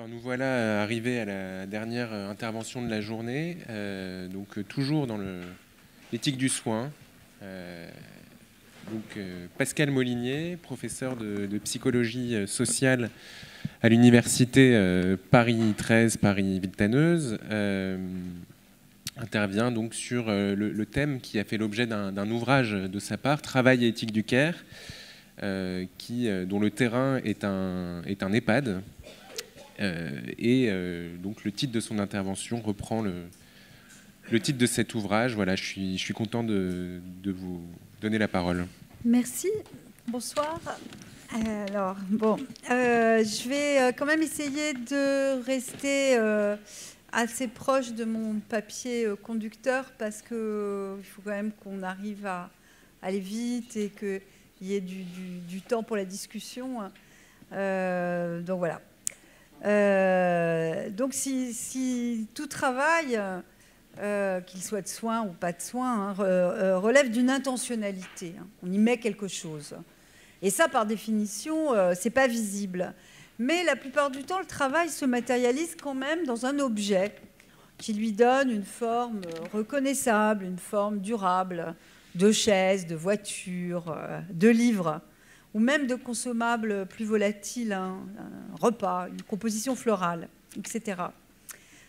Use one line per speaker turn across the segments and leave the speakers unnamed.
Alors nous voilà arrivés à la dernière intervention de la journée, donc toujours dans l'éthique du soin. Pascal Molinier, professeur de psychologie sociale à l'université Paris 13, Paris Villetaneuse, intervient donc sur le thème qui a fait l'objet d'un ouvrage de sa part, Travail et éthique du care, dont le terrain est un EHPAD. Donc le titre de son intervention reprend le titre de cet ouvrage. Voilà, je suis content de vous donner la parole.
Merci, bonsoir. Alors, bon, je vais quand même essayer de rester assez proche de mon papier conducteur parce qu'il faut quand même qu'on arrive à aller vite et qu'il y ait du temps pour la discussion. Donc voilà. Donc si tout travail, qu'il soit de soins ou pas de soins, relève d'une intentionnalité, on y met quelque chose. Et ça, par définition, c'est pas visible. Mais la plupart du temps, le travail se matérialise quand même dans un objet qui lui donne une forme reconnaissable, une forme durable, de chaise, de voiture, de livre, ou même de consommables plus volatiles, un repas, une composition florale, etc.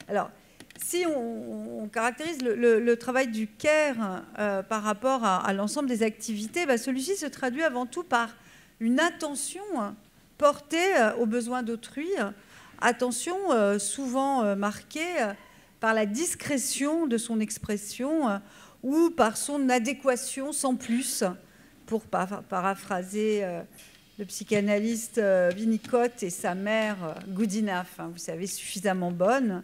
Alors, si on caractérise le travail du care par rapport à l'ensemble des activités, celui-ci se traduit avant tout par une attention portée aux besoins d'autrui, attention souvent marquée par la discrétion de son expression ou par son adéquation sans plus, pour paraphraser le psychanalyste Winnicott et sa mère Goodenough, vous savez, suffisamment bonne.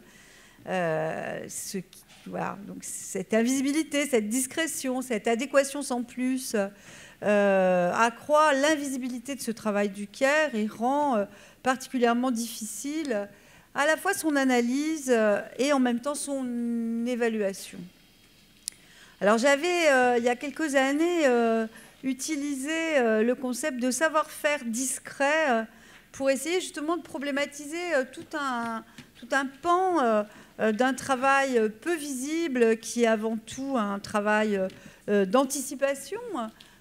Voilà, donc cette invisibilité, cette discrétion, cette adéquation sans plus accroît l'invisibilité de ce travail du care et rend particulièrement difficile à la fois son analyse et en même temps son évaluation. Alors j'avais, il y a quelques années, utilisé le concept de savoir-faire discret pour essayer justement de problématiser tout un pan d'un travail peu visible qui est avant tout un travail d'anticipation.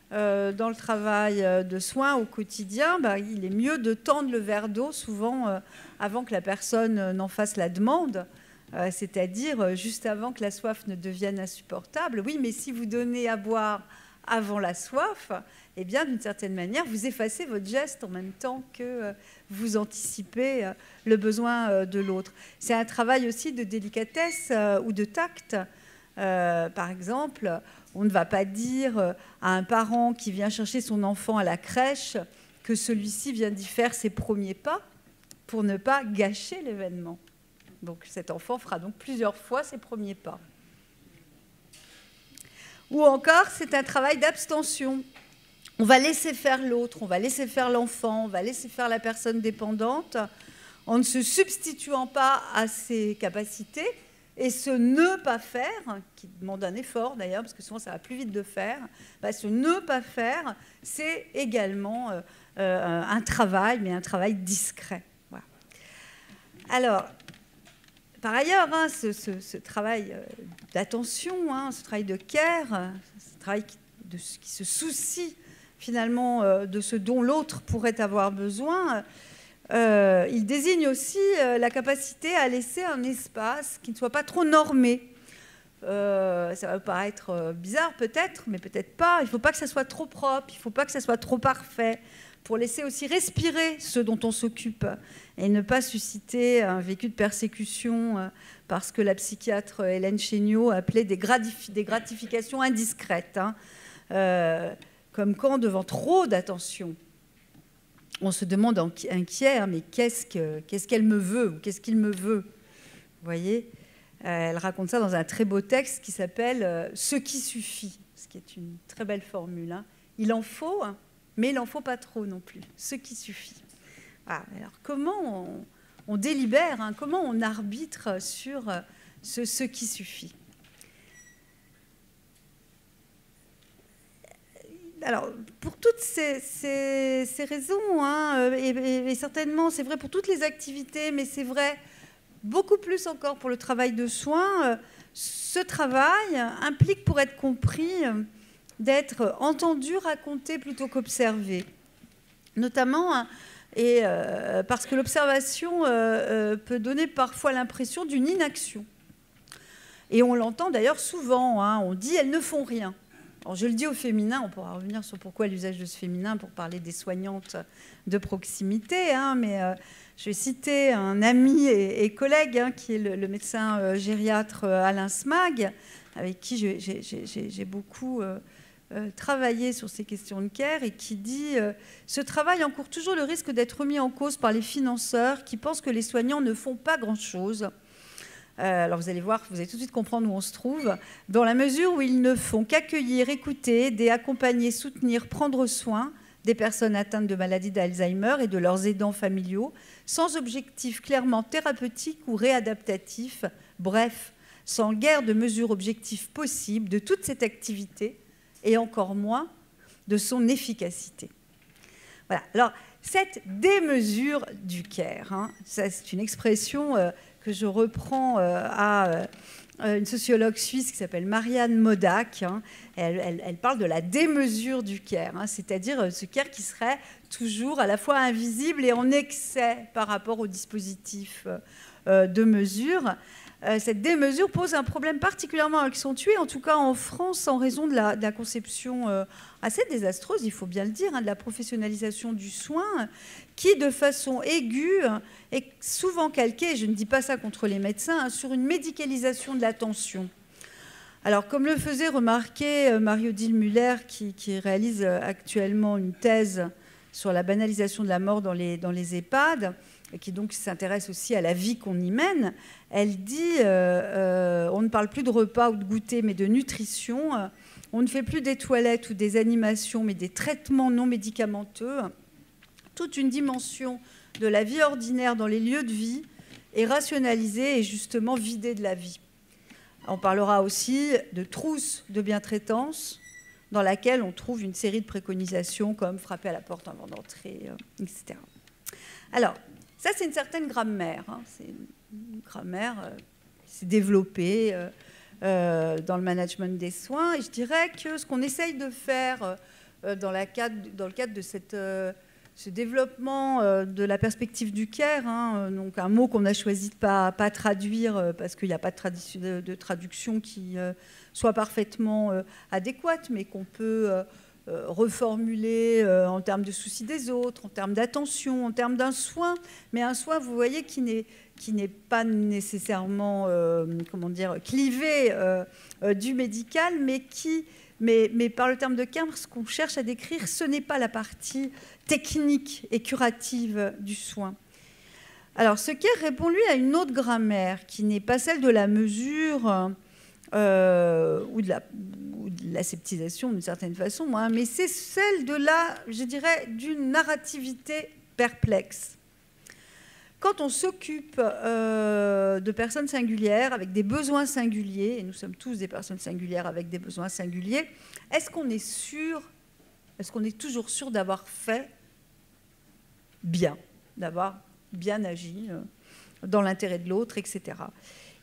Dans le travail de soins au quotidien, il est mieux de tendre le verre d'eau souvent avant que la personne n'en fasse la demande, c'est-à-dire juste avant que la soif ne devienne insupportable. Oui, mais si vous donnez à boire avant la soif, eh bien, d'une certaine manière, vous effacez votre geste en même temps que vous anticipez le besoin de l'autre. C'est un travail aussi de délicatesse ou de tact. Par exemple, on ne va pas dire à un parent qui vient chercher son enfant à la crèche que celui-ci vient d'y faire ses premiers pas pour ne pas gâcher l'événement. Donc cet enfant fera donc plusieurs fois ses premiers pas. Ou encore, c'est un travail d'abstention. On va laisser faire l'autre, on va laisser faire l'enfant, on va laisser faire la personne dépendante en ne se substituant pas à ses capacités. Et ce ne pas faire, qui demande un effort d'ailleurs, parce que souvent ça va plus vite de faire, ce ne pas faire, c'est également un travail, mais un travail discret. Voilà. Alors, par ailleurs, ce travail d'attention, ce travail de care, ce travail qui se soucie finalement de ce dont l'autre pourrait avoir besoin, il désigne aussi la capacité à laisser un espace qui ne soit pas trop normé. Ça va paraître bizarre peut-être, mais peut-être pas. Il ne faut pas que ça soit trop propre, il ne faut pas que ça soit trop parfait, pour laisser aussi respirer ceux dont on s'occupe et ne pas susciter un vécu de persécution parce que la psychiatre Hélène Chéniaud appelait des gratifications indiscrètes, comme quand, devant trop d'attention, on se demande inquiet, mais qu'est-ce qu'elle me veut ou qu'est-ce qu'il me veut? Vous voyez, elle raconte ça dans un très beau texte qui s'appelle « Ce qui suffit », ce qui est une très belle formule. Il en faut, mais il n'en faut pas trop non plus. Ce qui suffit. Ah, alors comment on délibère, comment on arbitre sur ce qui suffit? alors, pour toutes ces raisons, hein, et certainement, c'est vrai pour toutes les activités, mais c'est vrai beaucoup plus encore pour le travail de soins, ce travail implique, pour être compris, d'être entendu, raconté plutôt qu'observé. Notamment, et parce que l'observation peut donner parfois l'impression d'une inaction. Et on l'entend d'ailleurs souvent, hein, on dit « elles ne font rien ». Alors, je le dis au féminin, on pourra revenir sur pourquoi l'usage de ce féminin pour parler des soignantes de proximité, hein, mais je vais citer un ami et collègue, hein, qui est le médecin gériatre Alain Smag, avec qui j'ai beaucoup travaillé sur ces questions de care, et qui dit « Ce travail encourt toujours le risque d'être remis en cause par les financeurs qui pensent que les soignants ne font pas grand-chose ». Alors vous allez voir, vous allez tout de suite comprendre où on se trouve, dans la mesure où ils ne font qu'accueillir, écouter, aider, accompagner, soutenir, prendre soin des personnes atteintes de maladie d'Alzheimer et de leurs aidants familiaux, sans objectif clairement thérapeutique ou réadaptatif, bref, sans guère de mesures objectives possibles de toute cette activité, et encore moins de son efficacité. Voilà. Alors, cette démesure du care, hein, c'est une expression que je reprends à une sociologue suisse qui s'appelle Marianne Modak. Hein. Elle parle de la démesure du care, hein, c'est-à-dire ce care qui serait toujours à la fois invisible et en excès par rapport au dispositif de mesure. Cette démesure pose un problème particulièrement accentué, en tout cas en France, en raison de la conception assez désastreuse, il faut bien le dire, hein, de la professionnalisation du soin, qui, de façon aiguë, est souvent calquée, et je ne dis pas ça contre les médecins, hein, sur une médicalisation de l'attention. Alors, comme le faisait remarquer Marie-Odile Muller, qui réalise actuellement une thèse sur la banalisation de la mort dans les EHPAD, et qui donc s'intéresse aussi à la vie qu'on y mène, elle dit on ne parle plus de repas ou de goûter, mais de nutrition. On ne fait plus des toilettes ou des animations, mais des traitements non médicamenteux. Toute une dimension de la vie ordinaire dans les lieux de vie est rationalisée et justement vidée de la vie. On parlera aussi de trousse de bientraitance, dans laquelle on trouve une série de préconisations comme frapper à la porte avant d'entrer, etc. Alors, ça, c'est une certaine grammaire. Hein. C'est une grammaire qui s'est développée dans le management des soins. Et je dirais que ce qu'on essaye de faire dans le cadre de ce développement de la perspective du care, hein, donc un mot qu'on a choisi de ne pas traduire parce qu'il n'y a pas de traduction qui soit parfaitement adéquate, mais qu'on peut reformuler en termes de souci des autres, en termes d'attention, en termes d'un soin, mais un soin, vous voyez, qui n'est pas nécessairement clivé du médical, mais par le terme de care, ce qu'on cherche à décrire, ce n'est pas la partie technique et curative du soin. Alors, ce care répond, lui, à une autre grammaire, qui n'est pas celle de la mesure ou de l'aseptisation d'une certaine façon, hein, mais c'est celle de d'une narrativité perplexe. Quand on s'occupe de personnes singulières avec des besoins singuliers, et nous sommes tous des personnes singulières avec des besoins singuliers, est-ce qu'on est toujours sûr d'avoir fait bien, d'avoir bien agi dans l'intérêt de l'autre, etc.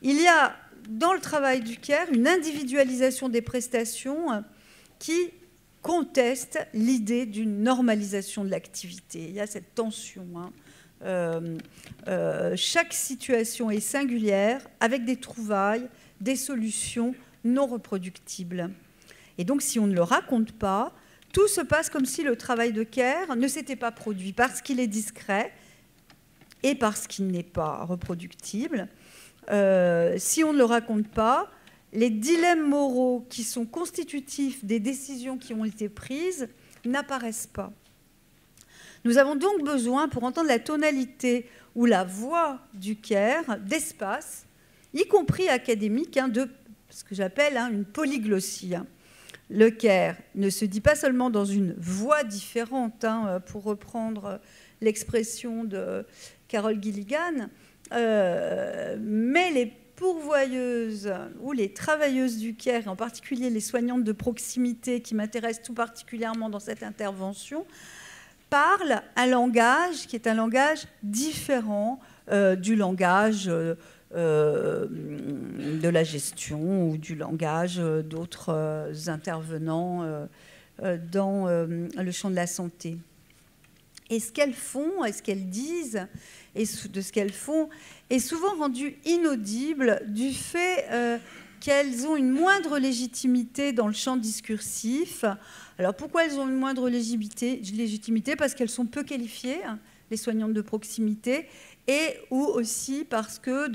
Il y a dans le travail du care une individualisation des prestations qui conteste l'idée d'une normalisation de l'activité. Il y a cette tension, hein. Chaque situation est singulière, avec des trouvailles, des solutions non reproductibles. Et donc, si on ne le raconte pas, tout se passe comme si le travail de care ne s'était pas produit parce qu'il est discret et parce qu'il n'est pas reproductible. Si on ne le raconte pas, les dilemmes moraux qui sont constitutifs des décisions qui ont été prises n'apparaissent pas. Nous avons donc besoin, pour entendre la tonalité ou la voix du care, d'espace, y compris académique, hein, de ce que j'appelle une polyglossie. Le care ne se dit pas seulement dans une voix différente, hein, pour reprendre l'expression de Carol Gilligan, mais les pourvoyeuses ou les travailleuses du Caire, en particulier les soignantes de proximité qui m'intéressent tout particulièrement dans cette intervention, parlent un langage qui est un langage différent du langage de la gestion ou du langage d'autres intervenants dans le champ de la santé. Et ce qu'elles font, et ce qu'elles disent, et de ce qu'elles font, est souvent rendu inaudible du fait qu'elles ont une moindre légitimité dans le champ discursif. Alors pourquoi elles ont une moindre légitimité? Parce qu'elles sont peu qualifiées, hein, les soignantes de proximité, et ou aussi parce que,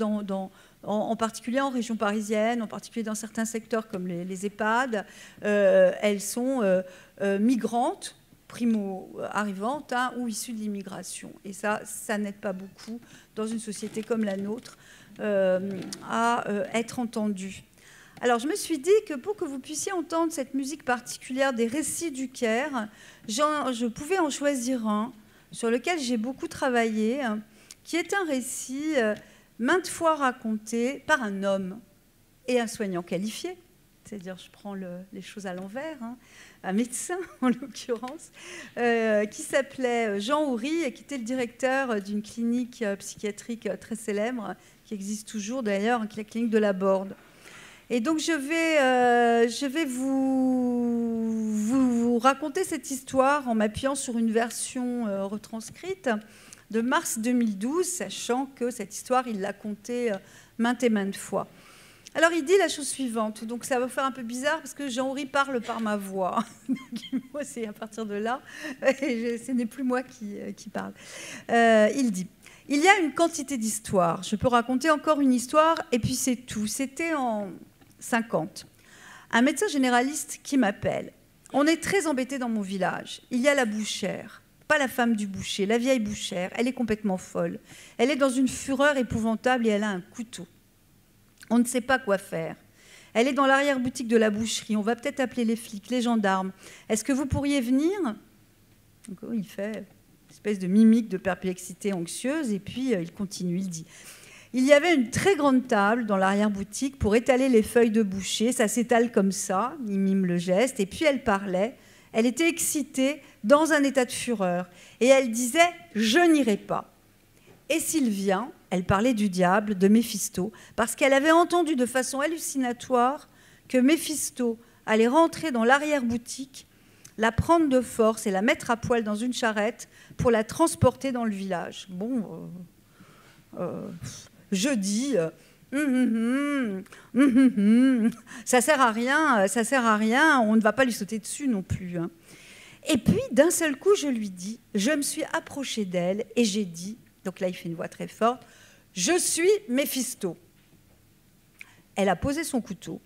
en particulier en région parisienne, en particulier dans certains secteurs comme les EHPAD, elles sont migrantes, primo-arrivantes, hein, ou issues de l'immigration. Et ça n'aide pas beaucoup dans une société comme la nôtre à être entendues. Alors, je me suis dit que pour que vous puissiez entendre cette musique particulière des récits du Caire, je pouvais en choisir un sur lequel j'ai beaucoup travaillé, qui est un récit maintes fois raconté par un homme et un soignant qualifié. C'est-à-dire, je prends les choses à l'envers, hein, un médecin en l'occurrence, qui s'appelait Jean Houry et qui était le directeur d'une clinique psychiatrique très célèbre, qui existe toujours d'ailleurs, la clinique de la Borde. Et donc je vais vous raconter cette histoire en m'appuyant sur une version retranscrite de mars 2012, sachant que cette histoire, il l'a contée maintes et maintes fois. Alors il dit la chose suivante, donc ça va vous faire un peu bizarre parce que Jean-Houry parle par ma voix. Donc, moi, c'est à partir de là, ce n'est plus moi qui parle. Il dit: il y a une quantité d'histoires. Je peux raconter encore une histoire et puis c'est tout. C'était en 50. Un médecin généraliste qui m'appelle. On est très embêtés dans mon village. Il y a la bouchère. Pas la femme du boucher, la vieille bouchère. Elle est complètement folle. Elle est dans une fureur épouvantable et elle a un couteau. On ne sait pas quoi faire. Elle est dans l'arrière-boutique de la boucherie. On va peut-être appeler les flics, les gendarmes. Est-ce que vous pourriez venir? Donc, il fait une espèce de mimique de perplexité anxieuse et puis il continue, il dit: il y avait une très grande table dans l'arrière-boutique pour étaler les feuilles de boucher. Ça s'étale comme ça, il mime le geste. Et puis elle parlait. Elle était excitée, dans un état de fureur. Et elle disait: je n'irai pas. Et s'il vient, elle parlait du diable, de Méphisto, parce qu'elle avait entendu de façon hallucinatoire que Méphisto allait rentrer dans l'arrière-boutique, la prendre de force et la mettre à poil dans une charrette pour la transporter dans le village. Bon, je dis, ça sert à rien, on ne va pas lui sauter dessus non plus. Hein. Et puis, d'un seul coup, je lui dis, je me suis approchée d'elle et j'ai dit, donc là, il fait une voix très forte, je suis Méphisto. Elle a posé son couteau.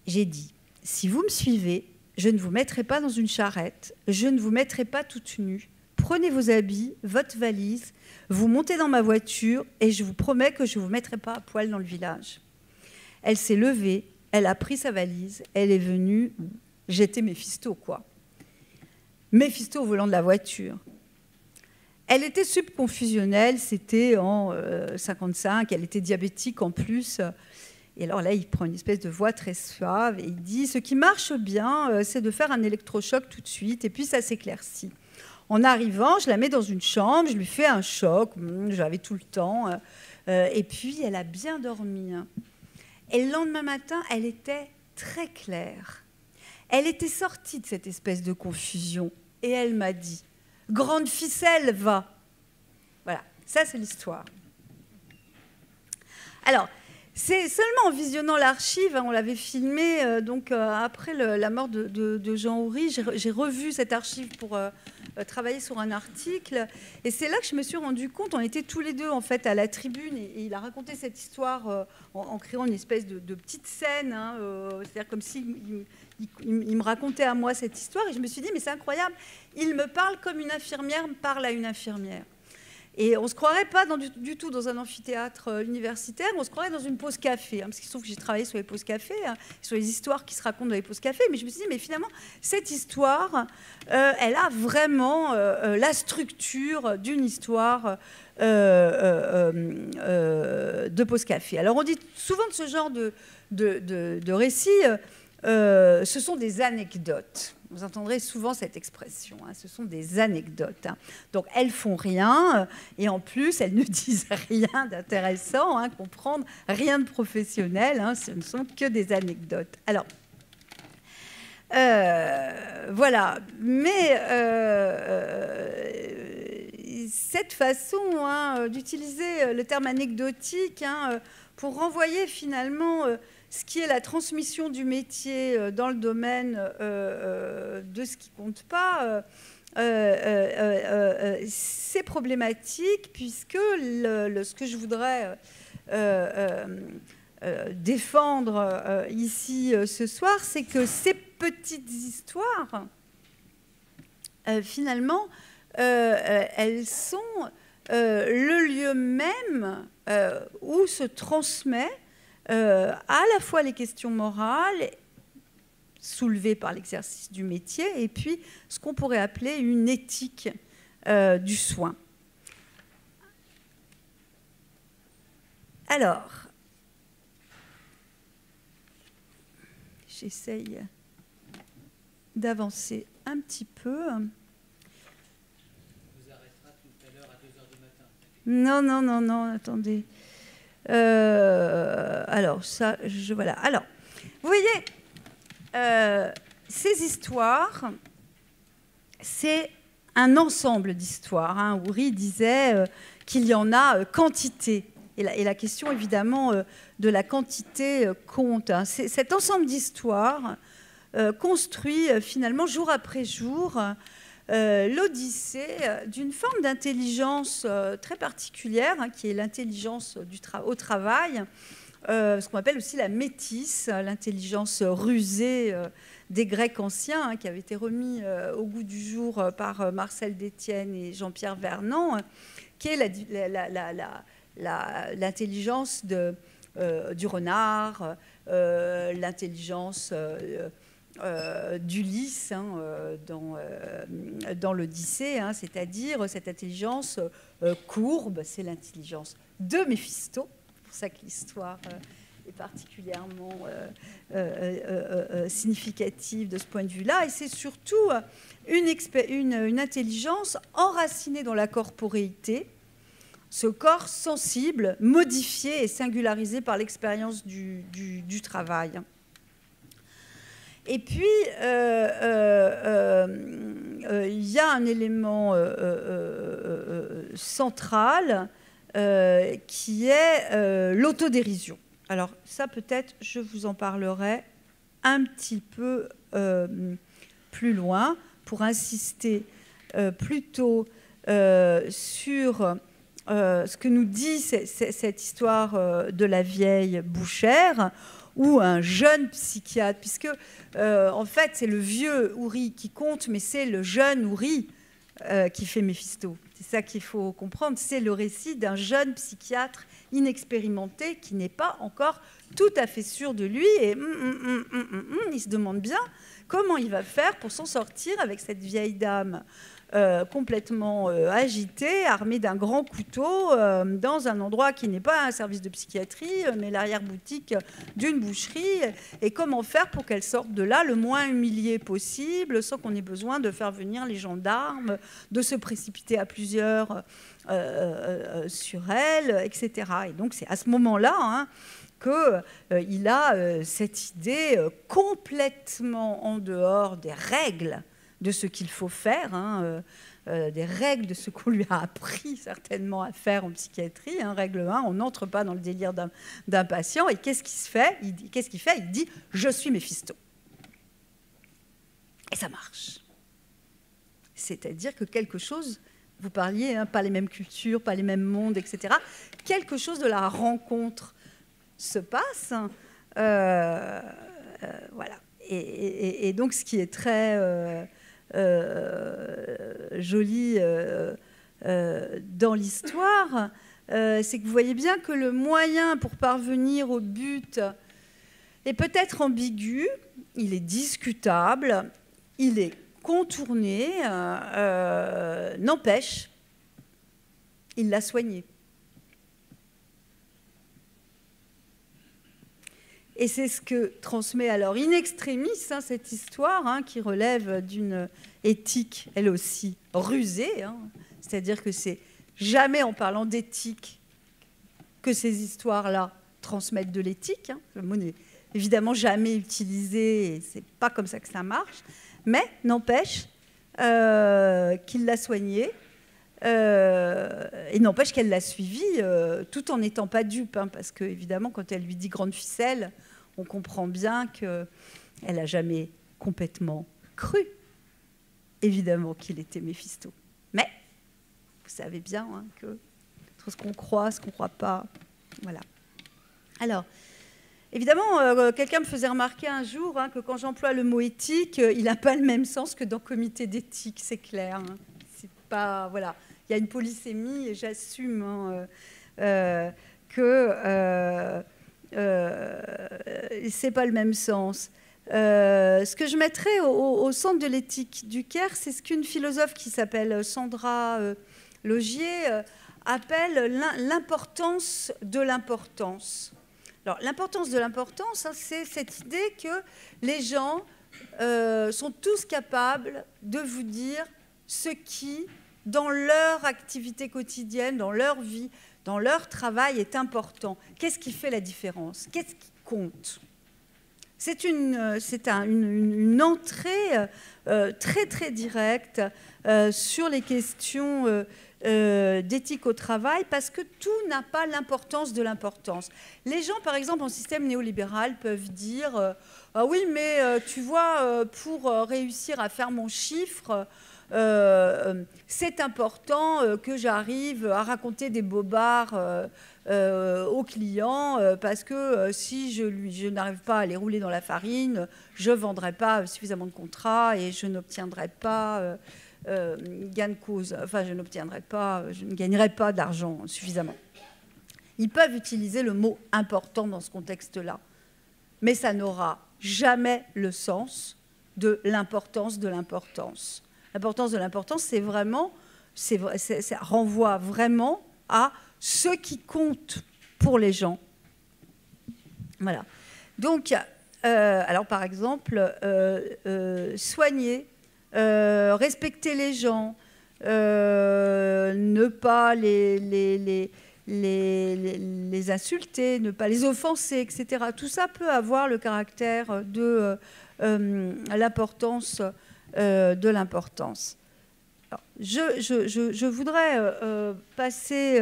J'ai dit, si vous me suivez, je ne vous mettrai pas dans une charrette, je ne vous mettrai pas toute nue. Prenez vos habits, votre valise, vous montez dans ma voiture et je vous promets que je ne vous mettrai pas à poil dans le village. Elle s'est levée, elle a pris sa valise, elle est venue. J'étais Méphisto, quoi. Méphisto au volant de la voiture. Elle était subconfusionnelle, c'était en 55, elle était diabétique en plus. Et alors là, il prend une espèce de voix très suave et il dit: ce qui marche bien, c'est de faire un électrochoc tout de suite et puis ça s'éclaircit. En arrivant, je la mets dans une chambre, je lui fais un choc, j'avais tout le temps, et puis elle a bien dormi. Et le lendemain matin, elle était très claire. Elle était sortie de cette espèce de confusion et elle m'a dit: grande ficelle, va. Voilà, ça c'est l'histoire. Alors, c'est seulement en visionnant l'archive, on l'avait filmé après la mort de Jean Houry, j'ai revu cette archive pour travailler sur un article, et c'est là que je me suis rendu compte, on était tous les deux en fait à la tribune, et il a raconté cette histoire en créant une espèce de petite scène, hein, c'est-à-dire comme si il me racontait à moi cette histoire, et je me suis dit, mais c'est incroyable, il me parle comme une infirmière parle à une infirmière. Et on ne se croirait pas du tout dans un amphithéâtre universitaire, on se croirait dans une pause café, parce qu'il se trouve que j'ai travaillé sur les pauses café, sur les histoires qui se racontent dans les pauses café, mais je me suis dit, mais finalement, cette histoire, elle a vraiment la structure d'une histoire de pause café. Alors on dit souvent de ce genre de récits, ce sont des anecdotes. Vous entendrez souvent cette expression, hein, ce sont des anecdotes. Hein. Donc elles font rien, et en plus elles ne disent rien d'intéressant, hein, comprendre, rien de professionnel, hein, ce ne sont que des anecdotes. Alors, voilà, mais cette façon hein, d'utiliser le terme anecdotique hein, pour renvoyer finalement ce qui est la transmission du métier dans le domaine de ce qui ne compte pas, c'est problématique puisque ce que je voudrais défendre ici ce soir, c'est que ces petites histoires, finalement, elles sont le lieu même où se transmet à la fois les questions morales soulevées par l'exercice du métier et puis ce qu'on pourrait appeler une éthique du soin. Alors, j'essaye d'avancer un petit peu. Non, attendez. Alors, ça, voilà. Alors, vous voyez, ces histoires, c'est un ensemble d'histoires. Hein. Oury disait qu'il y en a quantité. Et la question, évidemment, de la quantité compte. Hein. Cet ensemble d'histoires construit, finalement, jour après jour, l'odyssée d'une forme d'intelligence très particulière, hein, qui est l'intelligence au travail, ce qu'on appelle aussi la métisse, l'intelligence rusée des Grecs anciens, hein, qui avait été remis au goût du jour par Marcel Détienne et Jean-Pierre Vernant, qui est l'intelligence du renard, l'intelligence d'Ulysse hein, dans l'Odyssée, hein, c'est-à-dire cette intelligence courbe, c'est l'intelligence de Méphisto. C'est pour ça que l'histoire est particulièrement significative de ce point de vue-là, et c'est surtout une intelligence enracinée dans la corporéité, ce corps sensible, modifié et singularisé par l'expérience du travail. Et puis, il y a un élément central qui est l'autodérision. Alors ça, peut-être, je vous en parlerai un petit peu plus loin pour insister plutôt sur ce que nous dit cette histoire de la vieille bouchère, ou un jeune psychiatre, puisque en fait c'est le vieux Oury qui compte, mais c'est le jeune Oury qui fait Méphisto. C'est ça qu'il faut comprendre, c'est le récit d'un jeune psychiatre inexpérimenté qui n'est pas encore tout à fait sûr de lui, et il se demande bien comment il va faire pour s'en sortir avec cette vieille dame complètement agitée, armée d'un grand couteau, dans un endroit qui n'est pas un service de psychiatrie, mais l'arrière-boutique d'une boucherie, et comment faire pour qu'elle sorte de là le moins humiliée possible, sans qu'on ait besoin de faire venir les gendarmes, de se précipiter à plusieurs sur elle, etc. Et donc c'est à ce moment-là hein, qu'il a cette idée complètement en dehors des règles de ce qu'il faut faire, hein, des règles de ce qu'on lui a appris certainement à faire en psychiatrie. Hein, règle 1, on n'entre pas dans le délire d'un patient. Et qu'est-ce qu'il fait ? Il dit « je suis Méphisto ». Et ça marche. C'est-à-dire que quelque chose, vous parliez, hein, pas les mêmes cultures, pas les mêmes mondes, etc. Quelque chose de la rencontre se passe. Voilà. Et donc, ce qui est très joli dans l'histoire, c'est que vous voyez bien que le moyen pour parvenir au but est peut-être ambigu, il est discutable, il est contourné, n'empêche, il l'a soigné. Et c'est ce que transmet alors in extremis cette histoire qui relève d'une éthique, elle aussi, rusée. C'est-à-dire que c'est jamais en parlant d'éthique que ces histoires-là transmettent de l'éthique. Le mot n'est évidemment jamais utilisé, et c'est pas comme ça que ça marche. Mais n'empêche qu'il l'a soigné, et n'empêche qu'elle l'a suivi, tout en n'étant pas dupe. Parce que, évidemment, quand elle lui dit grande ficelle, on comprend bien qu'elle n'a jamais complètement cru, évidemment, qu'il était Méphisto. Mais vous savez bien que entre ce qu'on croit, ce qu'on ne croit pas, voilà. Alors, évidemment, quelqu'un me faisait remarquer un jour que quand j'emploie le mot éthique, il n'a pas le même sens que dans comité d'éthique, c'est clair. C'est pas, voilà. Il y a une polysémie et j'assume que c'est pas le même sens. Ce que je mettrais au centre de l'éthique du Caire, c'est ce qu'une philosophe qui s'appelle Sandra Logier appelle l'importance de l'importance. Alors, l'importance de l'importance, c'est cette idée que les gens sont tous capables de vous dire ce qui, dans leur activité quotidienne, dans leur vie, dans leur travail, est important. Qu'est-ce qui fait la différence? Qu'est-ce qui compte? C'est une entrée très, très directe sur les questions d'éthique au travail, parce que tout n'a pas l'importance de l'importance. Les gens, par exemple, en système néolibéral, peuvent dire ah oui, mais tu vois, pour réussir à faire mon chiffre, c'est important que j'arrive à raconter des bobards aux clients, parce que si je n'arrive pas à les rouler dans la farine, je ne vendrai pas suffisamment de contrats et je n'obtiendrai pas gain de cause. Enfin, je ne gagnerai pas d'argent suffisamment. Ils peuvent utiliser le mot important dans ce contexte-là, mais ça n'aura jamais le sens de l'importance de l'importance. L'importance de l'importance, c'est vraiment, ça renvoie vraiment à ce qui compte pour les gens. Voilà. Donc, alors par exemple, soigner, respecter les gens, ne pas les insulter, ne pas les offenser, etc. Tout ça peut avoir le caractère de l'importance de l'importance. Je voudrais passer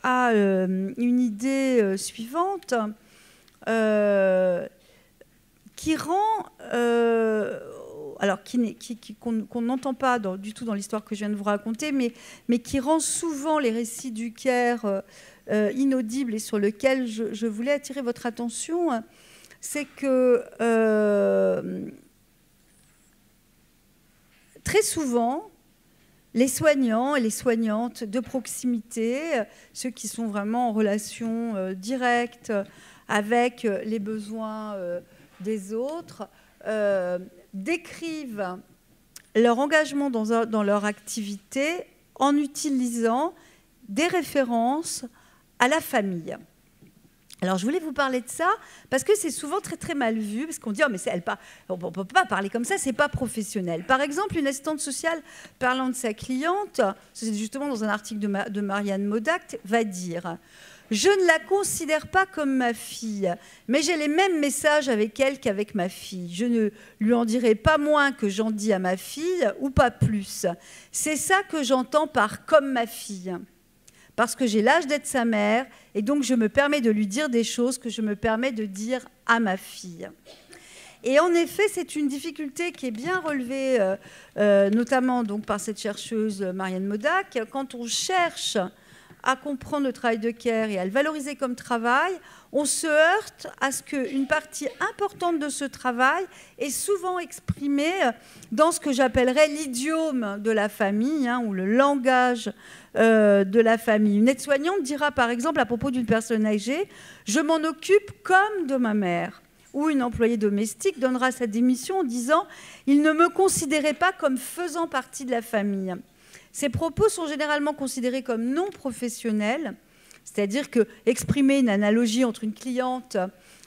à une idée suivante qui rend, alors qu'on n'entend pas du tout dans l'histoire que je viens de vous raconter, mais qui rend souvent les récits du Caire inaudibles et sur lequel je voulais attirer votre attention, c'est que très souvent, les soignants et les soignantes de proximité, ceux qui sont vraiment en relation directe avec les besoins des autres, décrivent leur engagement dans leur activité en utilisant des références à la famille. Alors, je voulais vous parler de ça parce que c'est souvent très, très mal vu, parce qu'on dit « oh, mais on ne peut pas parler comme ça, c'est pas professionnel ». Par exemple, une assistante sociale parlant de sa cliente, c'est justement dans un article de Marianne Modac, va dire « Je ne la considère pas comme ma fille, mais j'ai les mêmes messages avec elle qu'avec ma fille. Je ne lui en dirai pas moins que j'en dis à ma fille, ou pas plus. C'est ça que j'entends par « comme ma fille ». Parce que j'ai l'âge d'être sa mère, et donc je me permets de lui dire des choses que je me permets de dire à ma fille. Et en effet, c'est une difficulté qui est bien relevée, notamment donc, par cette chercheuse Marianne Modac, quand on cherche à comprendre le travail de care et à le valoriser comme travail, on se heurte à ce qu'une partie importante de ce travail est souvent exprimée dans ce que j'appellerais l'idiome de la famille, hein, ou le langage de la famille. Une aide-soignante dira par exemple à propos d'une personne âgée « je m'en occupe comme de ma mère ». Ou une employée domestique donnera sa démission en disant « il ne me considérait pas comme faisant partie de la famille ». Ces propos sont généralement considérés comme non professionnels, c'est-à-dire que exprimer une analogie entre une cliente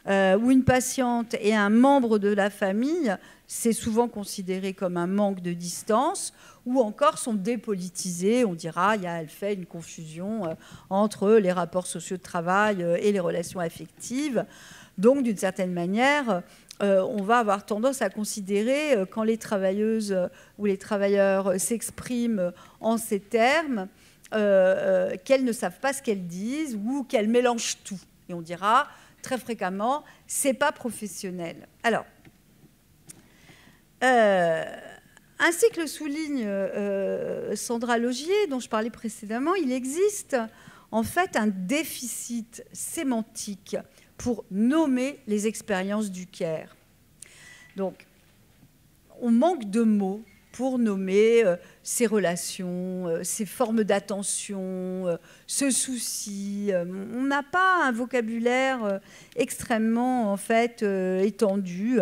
ou une patiente et un membre de la famille, c'est souvent considéré comme un manque de distance, ou encore sont dépolitisés. On dira elle fait une confusion entre les rapports sociaux de travail et les relations affectives. Donc, d'une certaine manière, on va avoir tendance à considérer, quand les travailleuses ou les travailleurs s'expriment en ces termes, qu'elles ne savent pas ce qu'elles disent ou qu'elles mélangent tout. Et on dira très fréquemment, c'est pas professionnel. Alors, ainsi que le souligne Sandra Logier, dont je parlais précédemment, il existe en fait un déficit sémantique pour nommer les expériences du care. Donc, on manque de mots pour nommer ces relations, ces formes d'attention, ce souci. On n'a pas un vocabulaire extrêmement, en fait, étendu.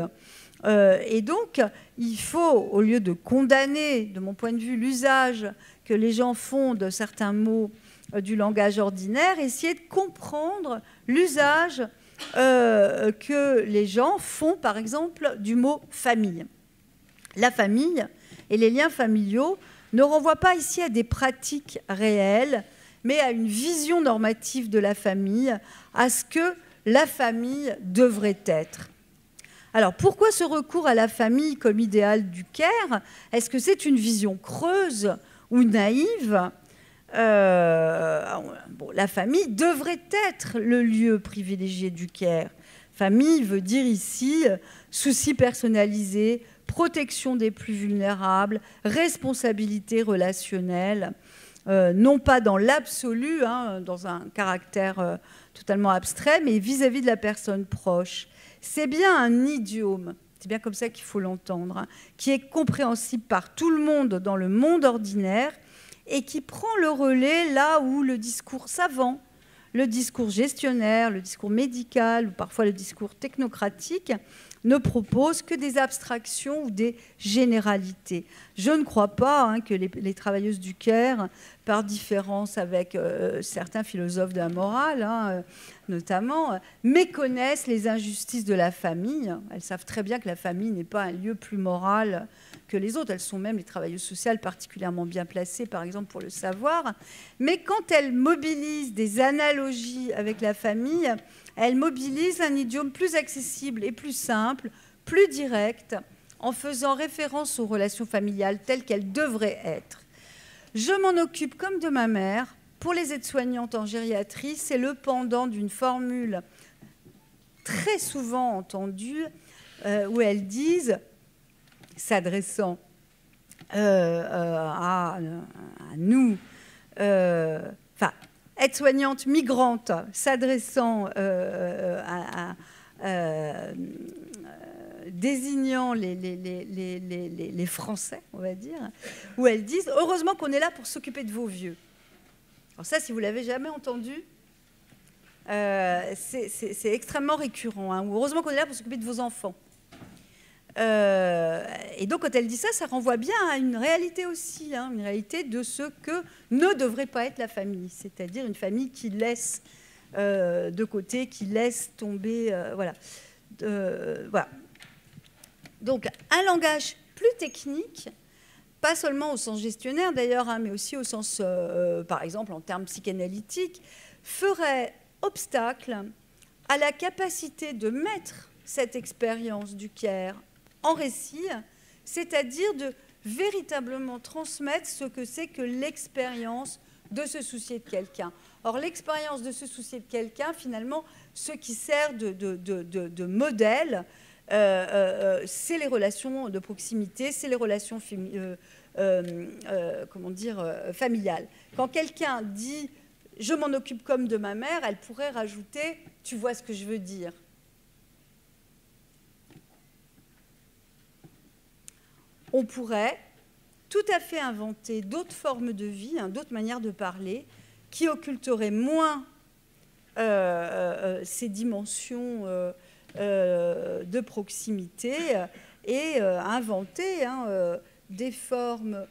Et donc, il faut, au lieu de condamner, de mon point de vue, l'usage que les gens font de certains mots du langage ordinaire, essayer de comprendre l'usage que les gens font, par exemple, du mot « famille ». La famille et les liens familiaux ne renvoient pas ici à des pratiques réelles, mais à une vision normative de la famille, à ce que la famille devrait être. Alors, pourquoi ce recours à la famille comme idéal du care? Est-ce que c'est une vision creuse ou naïve? La famille devrait être le lieu privilégié du care. Famille veut dire ici souci personnalisé, protection des plus vulnérables, responsabilité relationnelle, non pas dans l'absolu, hein, dans un caractère totalement abstrait, mais vis-à-vis de la personne proche. C'est bien un idiome, c'est bien comme ça qu'il faut l'entendre, hein, qui est compréhensible par tout le monde dans le monde ordinaire et qui prend le relais là où le discours savant, le discours gestionnaire, le discours médical ou parfois le discours technocratique ne propose que des abstractions ou des généralités. Je ne crois pas, hein, que les travailleuses du care, par différence avec certains philosophes de la morale, hein, notamment, méconnaissent les injustices de la famille. Elles savent très bien que la famille n'est pas un lieu plus moral que les autres. Elles sont même, les travailleuses sociales, particulièrement bien placées, par exemple, pour le savoir. Mais quand elles mobilisent des analogies avec la famille, elles mobilisent un idiome plus accessible et plus simple, plus direct, en faisant référence aux relations familiales telles qu'elles devraient être. Je m'en occupe comme de ma mère. Pour les aides-soignantes en gériatrie, c'est le pendant d'une formule très souvent entendue où elles disent, s'adressant à nous, aide-soignante migrante s'adressant désignant les Français, on va dire, où elles disent « Heureusement qu'on est là pour s'occuper de vos vieux ». Alors ça, si vous ne l'avez jamais entendu, c'est extrêmement récurrent. Hein, ou « Heureusement qu'on est là pour s'occuper de vos enfants ». Et donc, quand elle dit ça, ça renvoie bien à une réalité aussi, hein, une réalité de ce que ne devrait pas être la famille, c'est-à-dire une famille qui laisse de côté, qui laisse tomber, voilà. Voilà. Donc, un langage plus technique, pas seulement au sens gestionnaire d'ailleurs, hein, mais aussi au sens, par exemple, en termes psychanalytiques, ferait obstacle à la capacité de mettre cette expérience du care en récit, c'est-à-dire de véritablement transmettre ce que c'est que l'expérience de se soucier de quelqu'un. Or, l'expérience de se soucier de quelqu'un, finalement, ce qui sert de modèle, c'est les relations de proximité, c'est les relations familiales. Quand quelqu'un dit je m'en occupe comme de ma mère, elle pourrait rajouter « tu vois ce que je veux dire ». On pourrait tout à fait inventer d'autres formes de vie, hein, d'autres manières de parler, qui occulteraient moins ces dimensions de proximité et inventer des formes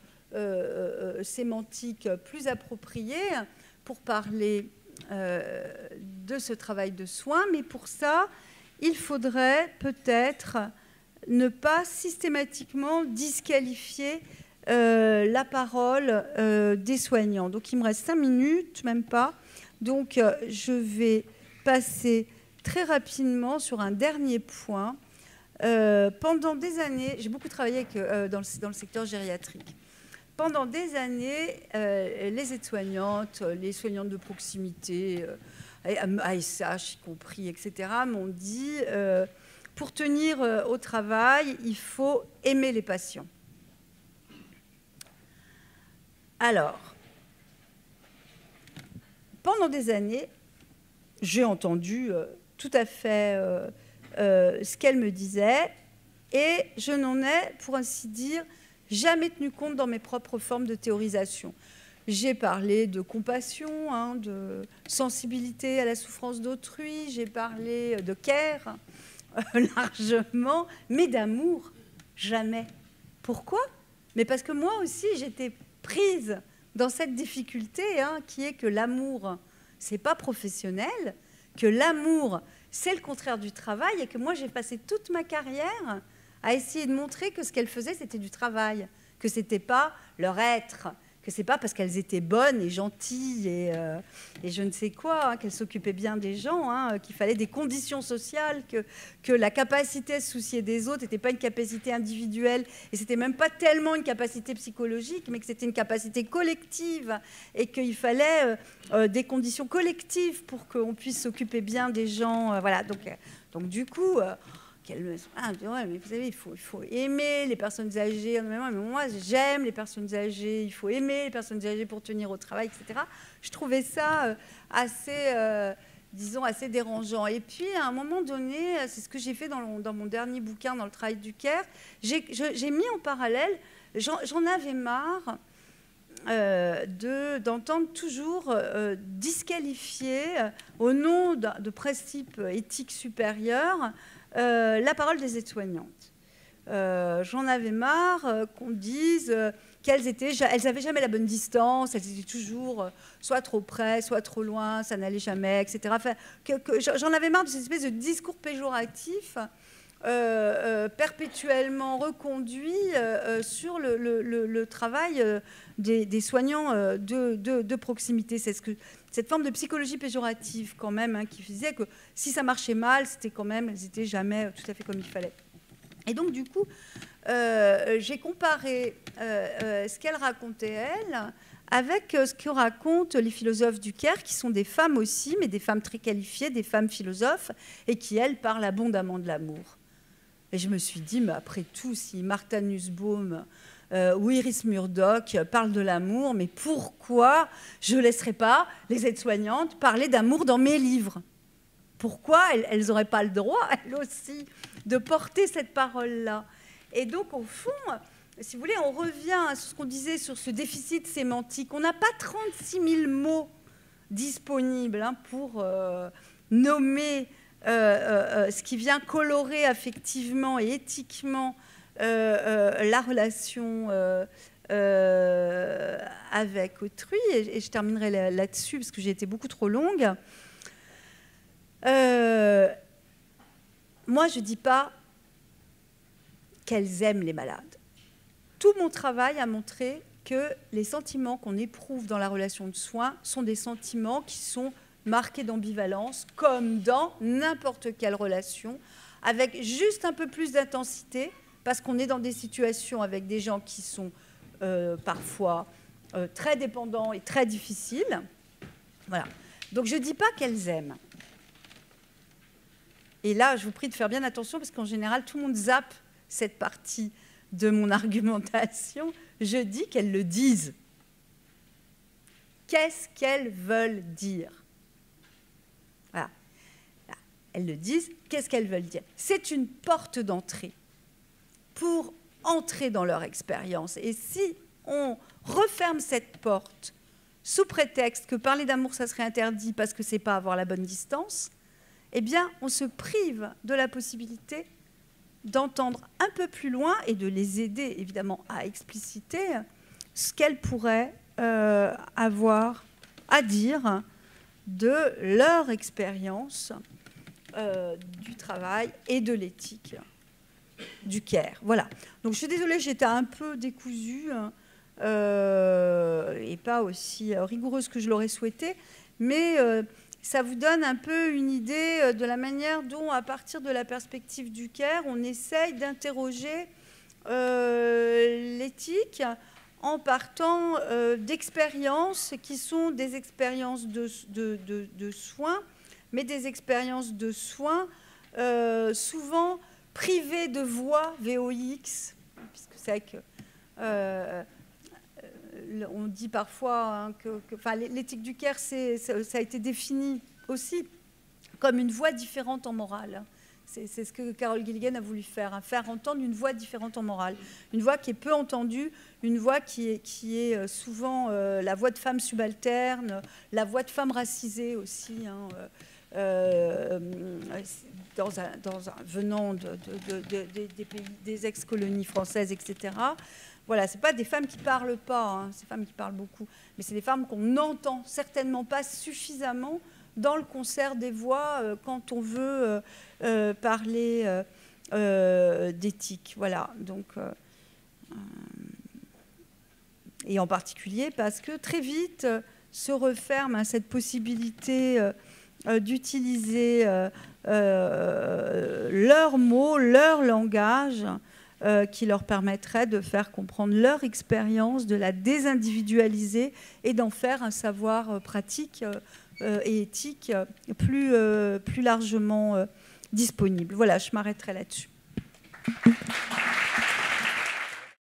sémantiques plus appropriées pour parler de ce travail de soins. Mais pour ça, il faudrait peut-être ne pas systématiquement disqualifier la parole des soignants. Donc il me reste 5 minutes, même pas. Donc je vais passer très rapidement sur un dernier point. Pendant des années, j'ai beaucoup travaillé dans le secteur gériatrique. Pendant des années, les aides-soignantes, les soignantes de proximité, ASH y compris, etc., m'ont dit pour tenir au travail, il faut aimer les patients. Alors, pendant des années, j'ai entendu tout à fait ce qu'elle me disait et je n'en ai, pour ainsi dire, jamais tenu compte dans mes propres formes de théorisation. J'ai parlé de compassion, hein, de sensibilité à la souffrance d'autrui, j'ai parlé de care largement, mais d'amour, jamais. Pourquoi? Mais parce que moi aussi, j'étais prise dans cette difficulté, hein, qui est que l'amour, c'est pas professionnel, que l'amour, c'est le contraire du travail, et que moi, j'ai passé toute ma carrière à essayer de montrer que ce qu'elles faisaient, c'était du travail, que c'était pas leur être, que c'est pas parce qu'elles étaient bonnes et gentilles et je ne sais quoi, hein, qu'elles s'occupaient bien des gens, hein, qu'il fallait des conditions sociales, que la capacité à se soucier des autres n'était pas une capacité individuelle et c'était même pas tellement une capacité psychologique, mais que c'était une capacité collective et qu'il fallait des conditions collectives pour qu'on puisse s'occuper bien des gens. Voilà. Donc du coup... ouais, mais vous savez, il faut aimer les personnes âgées. Mais moi, j'aime les personnes âgées. Il faut aimer les personnes âgées pour tenir au travail, etc. Je trouvais ça assez, disons, assez dérangeant. Et puis, à un moment donné, c'est ce que j'ai fait dans mon dernier bouquin, dans le travail du care, j'ai mis en parallèle, j'en avais marre d'entendre toujours disqualifier, au nom de principes éthiques supérieurs, la parole des aides-soignantes. J'en avais marre qu'on dise qu'elles n'avaient jamais la bonne distance, elles étaient toujours soit trop près, soit trop loin, ça n'allait jamais, etc. Enfin, j'en avais marre de cette espèce de discours péjoratif perpétuellement reconduit sur le travail des soignants de proximité. C'est cette forme de psychologie péjorative quand même, hein, qui disait que si ça marchait mal, c'était quand même, elles n'étaient jamais tout à fait comme il fallait. Et donc du coup, j'ai comparé ce qu'elle racontait elle avec ce que racontent les philosophes du care, qui sont des femmes aussi, mais des femmes très qualifiées, des femmes philosophes, et qui, elles, parlent abondamment de l'amour. Et je me suis dit, mais après tout, si Martha Nussbaum ou Iris Murdoch parlent de l'amour, mais pourquoi je ne laisserai pas les aides-soignantes parler d'amour dans mes livres? Pourquoi elles n'auraient pas le droit, elles aussi, de porter cette parole-là? Et donc, au fond, si vous voulez, on revient à ce qu'on disait sur ce déficit sémantique. On n'a pas 36 000 mots disponibles, hein, pour nommer ce qui vient colorer affectivement et éthiquement la relation avec autrui. Et je terminerai là-dessus parce que j'ai été beaucoup trop longue. Moi, je ne dis pas qu'elles aiment les malades. Tout mon travail a montré que les sentiments qu'on éprouve dans la relation de soins sont des sentiments qui sont marqués d'ambivalence, comme dans n'importe quelle relation, avec juste un peu plus d'intensité, parce qu'on est dans des situations avec des gens qui sont parfois très dépendants et très difficiles. Voilà. Donc je ne dis pas qu'elles aiment. Et là, je vous prie de faire bien attention, parce qu'en général, tout le monde zappe cette partie de mon argumentation. Je dis qu'elles le disent. qu'est-ce qu'elles veulent dire. Voilà. Elles le disent, qu'est-ce qu'elles veulent dire. C'est une porte d'entrée pour entrer dans leur expérience. Et si on referme cette porte sous prétexte que parler d'amour, ça serait interdit parce que c'est pas avoir la bonne distance, eh bien, on se prive de la possibilité d'entendre un peu plus loin et de les aider, évidemment, à expliciter ce qu'elles pourraient avoir à dire de leur expérience du travail et de l'éthique du care. Voilà. Donc, je suis désolée, j'étais un peu décousue et pas aussi rigoureuse que je l'aurais souhaité, mais ça vous donne un peu une idée de la manière dont, à partir de la perspective du care, on essaye d'interroger l'éthique en partant d'expériences qui sont des expériences de soins, mais des expériences de soins souvent privées de voix, VOX, puisque c'est vrai que on dit parfois que l'éthique du care, ça a été défini aussi comme une voix différente en morale. C'est ce que Carol Gilligan a voulu faire, faire entendre une voix différente en morale. Une voix qui est peu entendue, une voix qui est souvent la voix de femmes subalternes, la voix de femmes racisées aussi, venant des pays, des ex-colonies françaises, etc. Voilà, ce n'est pas des femmes qui ne parlent pas, c'est des femmes qui parlent beaucoup, mais c'est des femmes qu'on n'entend certainement pas suffisamment dans le concert des voix quand on veut parler d'éthique. Voilà, donc, et en particulier parce que très vite se referme cette possibilité d'utiliser leurs mots, leur langage, qui leur permettrait de faire comprendre leur expérience, de la désindividualiser et d'en faire un savoir pratique et éthique plus largement disponible. Voilà, je m'arrêterai là-dessus.